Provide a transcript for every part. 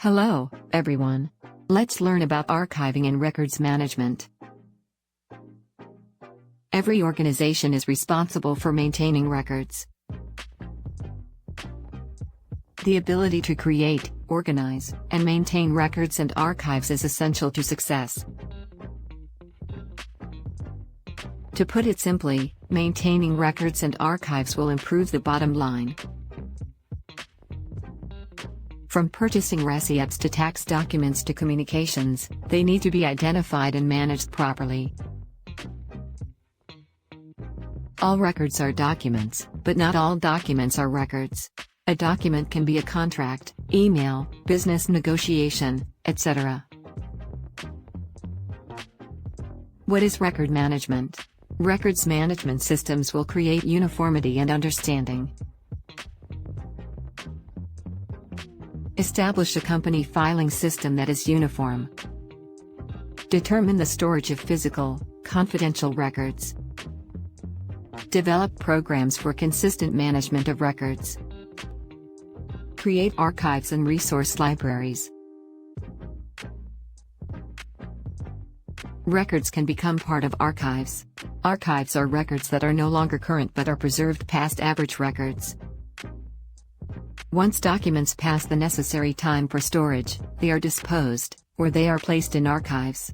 Hello, everyone. Let's learn about archiving and records management. Every organization is responsible for maintaining records. The ability to create, organize, and maintain records and archives is essential to success. To put it simply, maintaining records and archives will improve the bottom line. From purchasing receipts to tax documents to communications, they need to be identified and managed properly. All records are documents, but not all documents are records. A document can be a contract, email, business negotiation, etc. What is record management? Records management systems will create uniformity and understanding. Establish a company filing system that is uniform. Determine the storage of physical, confidential records. Develop programs for consistent management of records. Create archives and resource libraries. Records can become part of archives. Archives are records that are no longer current but are preserved past average records. Once documents pass the necessary time for storage, they are disposed, or they are placed in archives.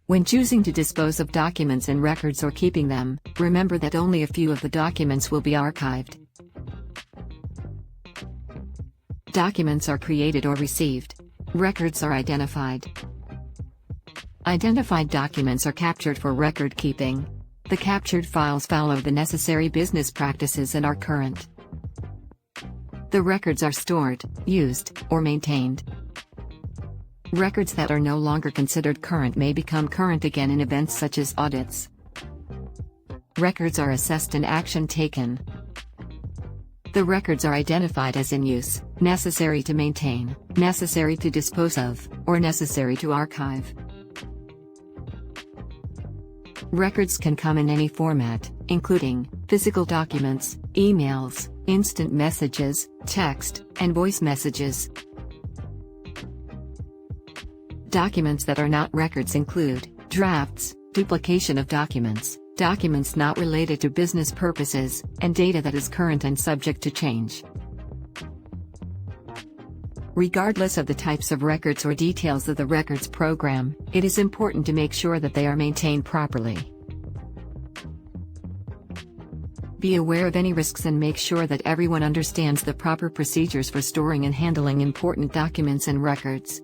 When choosing to dispose of documents and records or keeping them, remember that only a few of the documents will be archived. Documents are created or received. Records are identified. Identified documents are captured for record keeping. The captured files follow the necessary business practices and are current. The records are stored, used, or maintained. Records that are no longer considered current may become current again in events such as audits. Records are assessed and action taken. The records are identified as in use, necessary to maintain, necessary to dispose of, or necessary to archive. Records can come in any format, including physical documents, emails, instant messages, text, and voice messages. Documents that are not records include drafts, duplication of documents, documents not related to business purposes, and data that is current and subject to change. Regardless of the types of records or details of the records program, it is important to make sure that they are maintained properly. Be aware of any risks and make sure that everyone understands the proper procedures for storing and handling important documents and records.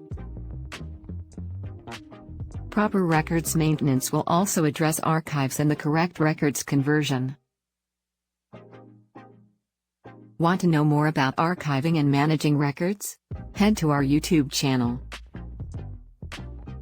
Proper records maintenance will also address archives and the correct records conversion. Want to know more about archiving and managing records? Head to our YouTube channel.